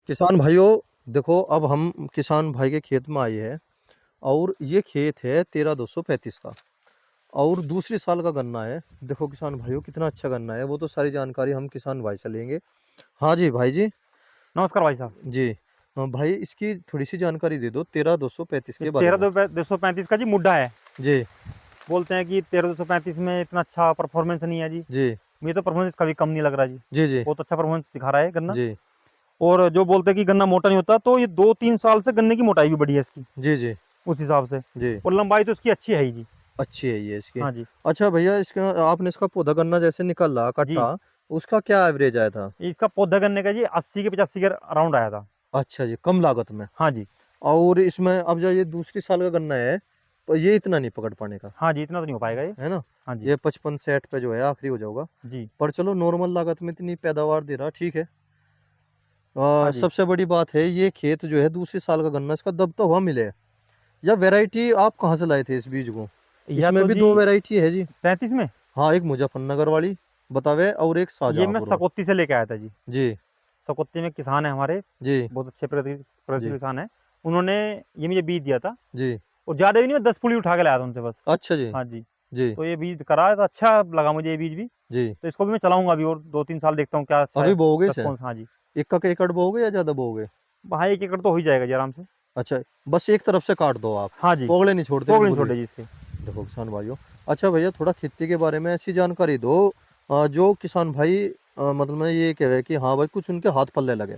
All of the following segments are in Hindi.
किसान भाइयों, देखो अब हम किसान भाई के खेत में आए हैं। और ये खेत है 13,235 का। और दूसरी साल का गन्ना है। देखो किसान भाइयों, कितना अच्छा गन्ना है। वो तो सारी जानकारी हम किसान भाई से लेंगे। हाँ जी भाई जी। नमस्कार भाई साहब। जी। भाई इसकी थोड़ी सी जानकारी दे दो 13,235 ये के बारे में। 13,235 का जी मुड्ढा है। जी। बोलते हैं कि 13,235 में इतना अच्छा परफॉर्मेंस नहीं है जी। जी। मुझे तो परफॉर्मेंस कभी कम नहीं लग रहा जी। जी। जी। बहुत अच्छा परफॉर्मेंस दिखा रहा है गन्ना। जी। और जो बोलते हैं कि गन्ना मोटा नहीं होता, तो ये 2-3 साल से गन्ने की मोटाई भी बढ़ी है इसकी, जी। जी। उस हिसाब से। जी। और लंबाई तो इसकी अच्छी है ही जी। अच्छी है ये इसकी। हाँ जी। अच्छा भैया, इसका आपने इसका पौधा गन्ना जैसे निकला जी, कट्टा, उसका क्या एवरेज आया था? इसका पौधा गन्ने का जी 80 के 85 के अराउंड आया था। अच्छा जी, कम लागत में। हाँ जी। और इसमें अब जो ये दूसरी साल का गन्ना है, तो ये इतना नहीं पकड़ पाने का, हाँ जी, इतना तो नहीं हो पाएगा ये। है ना। हाँ जी। ये 55-60 पे जो है आखिरी हो जाऊंगा। जी। पर चलो, नॉर्मल लागत में इतनी पैदावार दे रहा, ठीक है। हाँ जी। सबसे बड़ी बात है, ये खेत जो है दूसरी साल का गन्ना, इसका दब तो हुआ मिले। या वैरायटी आप कहाँ से लाए थे इस बीज को? या इसमें तो भी जी दो वैरायटी है जी। 35 में। हाँ, एक मुजफ्फरनगर वाली बतावे और एक ये मैं शाहजहाँपुर। सकोती से लेके आया था जी। जी। सकोती में किसान है हमारे, जी। बहुत अच्छे प्रगतिशील जी। किसान है। उन्होंने ये मुझे बीज दिया था। जी। और ज़्यादा भी नहीं, मैं 10 पुली उठा के लाया था उनसे बस। अच्छा जी। हाँ जी। जी। तो ये बीज करा तो अच्छा लगा मुझे ये बीज भी। जी। तो इसको भी मैं चलाऊंगा अभी, और 2-3 साल देखता हूँ क्या अच्छा अभी है, बोओगे इसे? रेस्पॉन्स। हाँ जी। एक का एकड़ बोओगे या ज्यादा बोओगे? भाई 1 एकड़ तो हो ही जाएगा जी आराम से। अच्छा, बस एक तरफ से काट दो आप, हाँ जी। पोगले नहीं छोड़ते पोग नहीं बिल्कुल भी। छोड़े जी इसके। देखो किसान भाइयों, अच्छा भैया, थोड़ा खेती के बारे में ऐसी जानकारी दो जो किसान भाई मतलब मैं ये कह रहे कि हाँ भाई, कुछ उनके हाथ पल्ले लगे।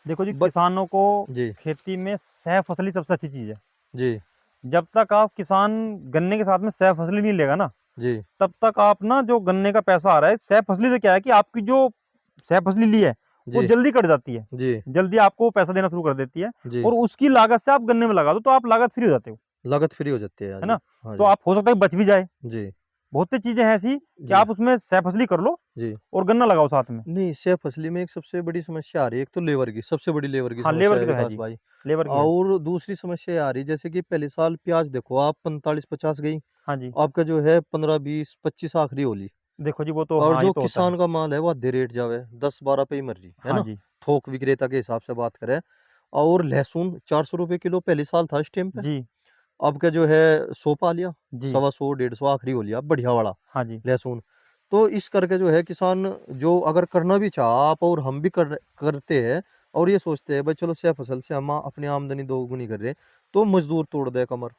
देखो जी, बस। किसानों को जी। खेती में सह फसली सबसे अच्छी चीज़ है। जी। जब तक आप किसान गन्ने के साथ में सह फसली नहीं लेगा ना, जी। तब तक आप ना, जो गन्ने का पैसा आ रहा है, सह फसली से क्या है कि आपकी जो सह फसली ली है, वो जी। जल्दी कट जाती है। जी। जल्दी आपको पैसा देना शुरू कर देती है। जी। और उसकी लागत से आप गन्ने में लगा दो, तो आप लागत फ्री हो जाते हो। लागत फ्री हो जाती है, हाँ है जी। ना। हाँ तो जी। आप हो सकता है बच भी जाए। जी। बहुत सी चीजें हैं ऐसी कि जी। आप उसमें सह फसली कर लो जी। और गन्ना लगाओ साथ में। नहीं, सह फसली में एक सबसे बड़ी समस्या आ रही है। एक तो लेबर की, सबसे बड़ी लेबर की हाँ, समस्या लेबर है की तो है विकास जी। भाई। लेबर की है। और दूसरी समस्या ये आ रही, जैसे कि पहले साल प्याज देखो आप 45-50 गई, हाँ जी। आपका जो है 15-20-25 आखिरी होली। देखो जी, वो तो और हाँ, ये जो तो होता है। किसान का माल है वो आधे रेट जावे, 10-12 पे ही मर रही है हाँ ना। जी। थोक विक्रेता के हिसाब से बात करें। और लहसुन 400 रुपये किलो पहले साल था इस टाइम पे। जी। अब का जो है 100 पा लिया, जी। 125-150 आखिरी हो लिया बढ़िया वाला हाँ जी। लहसुन। तो इस करके जो है किसान, जो अगर करना भी चाह आप और हम भी करते हैं, और ये सोचते हैं भाई चलो से फसल से हम अपनी आमदनी दोगुनी कर रहे हैं, तो मजदूर तोड़ दे कमर।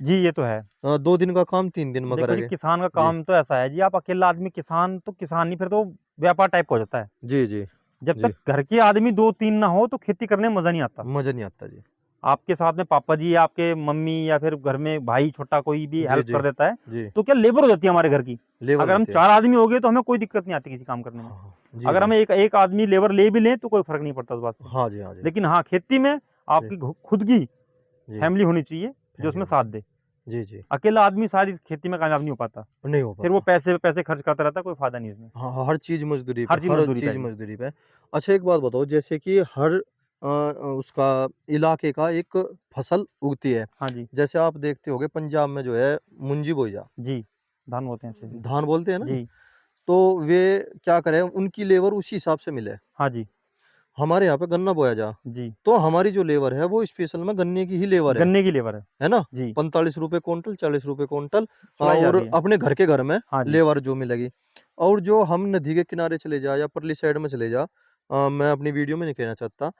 जी, ये तो है। 2 दिन का काम 3 दिन में देखो जी, करेंगे। किसान का जी। काम तो ऐसा है जी, आप अकेला आदमी किसान तो किसान नहीं, फिर तो व्यापार टाइप का हो जाता है। जी। जी। जब जी। तक घर के आदमी 2-3 ना हो, तो खेती करने में मजा नहीं आता। मजा नहीं आता जी। आपके साथ में पापा जी या आपके मम्मी या फिर घर में भाई छोटा कोई भी जी। हेल्प जी। कर देता है, जी। तो क्या लेबर हो जाती है हमारे घर की। लेबर अगर हम होते हैं। 4 आदमी हो गए तो हमें कोई दिक्कत नहीं आती किसी काम करने में। हाँ हाँ, जी अगर जी। हम एक एक आदमी लेबर ले भी लें तो कोई फर्क नहीं पड़ता उस बात से। हाँ जी। हाँ जी। लेकिन हाँ, खेती में जी। आपकी खुद की जी। फैमिली होनी चाहिए जो फैमिली उसमें होनी साथ चाहिए। दे। जी। जी। अकेला आदमी शायद इस खेती में कामयाब नहीं हो पाता। नहीं हो फिर वो पाता। पैसे पैसे खर्च करता रहता है, कोई फायदा नहीं उसमें। हाँ हाँ, हर चीज मजदूरी पे, हर चीज हर मजदूरी पे चीज है जी। मजदूरी पे। अच्छा एक बात बताओ, जैसे कि हर उसका इलाके का एक फसल उगती है। हाँ जी। जैसे आप देखते होगे पंजाब में जो है मुंजी बोया, जी, धान बोते हैं ऐसे जी। धान बोलते हैं ना जी। जी। तो वे क्या करें, उनकी लेबर उसी हिसाब से मिले। हाँ जी। हमारे यहाँ पे गन्ना बोया जा, जी, तो हमारी जो लेबर है वो स्पेशल में गन्ने की ही लेबर गन्ने की लेबर है। है ना। जी, 45 रुपए क्विंटल, 40 रुपए क्विंटल। चलाई जा और रही है। अपने घर में हाँ जी। लेबर जो मिलेगी। और जो हम नदी के किनारे चले जा या परली साइड में चले जा, मैं अपनी वीडियो में नहीं कहना चाहता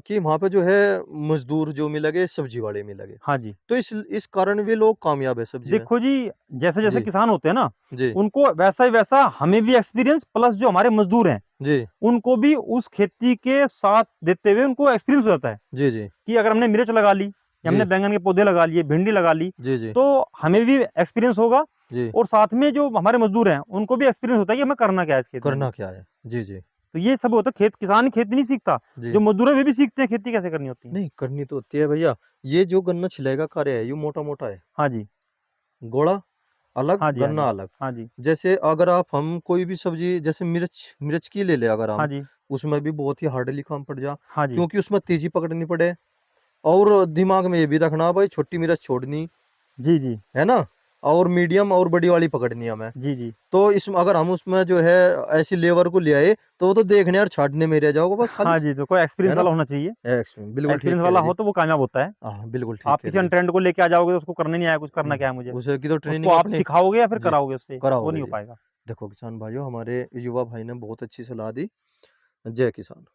कि वहाँ पे जो है मजदूर जो मिलेंगे, सब्जी वाले मिलेंगे। हाँ जी। तो इस कारण वे लोग कामयाब है सब्जी में। देखो जी, जैसे-जैसे जी। किसान होते हैं ना, जी। उनको वैसा ही वैसा हमें भी एक्सपीरियंस, प्लस जो हमारे मज़दूर हैं, जी। उनको भी उस खेती के साथ देते हुए उनको एक्सपीरियंस हो जाता है जी। जी। कि अगर हमने मिर्च लगा ली या हमने जी। बैंगन के पौधे लगा लिए, भिंडी लगा ली, जी। जी। तो हमें भी एक्सपीरियंस होगा। जी। और साथ में जो हमारे मज़दूर हैं, उनको भी एक्सपीरियंस होता है कि हमें करना क्या है इस खेत में भी। करना क्या है। जी। जी। तो ये सब होता है, किसान खेती नहीं सीखता, जी। जो मज़दूर है वे भी सीखते हैं खेती कैसे करनी होती है। नहीं, करनी तो होती है भैया। ये जो गन्ना छिलाई का कार्य है, ये मोटा मोटा है। हाँ जी। गोड़ा अलग, हाँ जी। हाँ जी। गन्ना अलग। हाँ जी। जैसे अगर आप हम कोई भी सब्जी, जैसे मिर्च मिर्च की ले ले अगर हाँ हम, जी। उसमें भी बहुत ही हार्डली काम पड़ जा, हाँ जी। क्योंकि उसमें तेजी पकड़नी पड़े। और दिमाग में ये भी रखना भाई, छोटी मिर्च छोड़नी जी, जी। है ना। और मीडियम और बड़ी वाली पकड़नी है हमें। जी जी। तो इसमें अगर हम उसमें जो है ऐसी लेबर को ले आए तो वो तो देखने और छाटने में रह जाओगे बस खाली हाँ से, जी, तो कोई है एक्सपीरियंस ना? वाला होना चाहिए। बिल्कुल ठीक एक्सपीरियंस कह वाला रहे हो जी। तो वो कामयाब होता है। हाँ, बिल्कुल ठीक आप कह किसी रहे जी। अनट्रेंड को लेके आ जाओगे तो उसको करने नहीं आया, कुछ करना क्या है मुझे, उसे की तो उसको ट्रेनिंग आप अपने सिखाओगे या फिर जी, कराओगे उससे, वो कराओगे नहीं हो जी। पाएगा। देखो किसान भाइयों, हमारे युवा भाई ने बहुत अच्छी सलाह दी। जय किसान।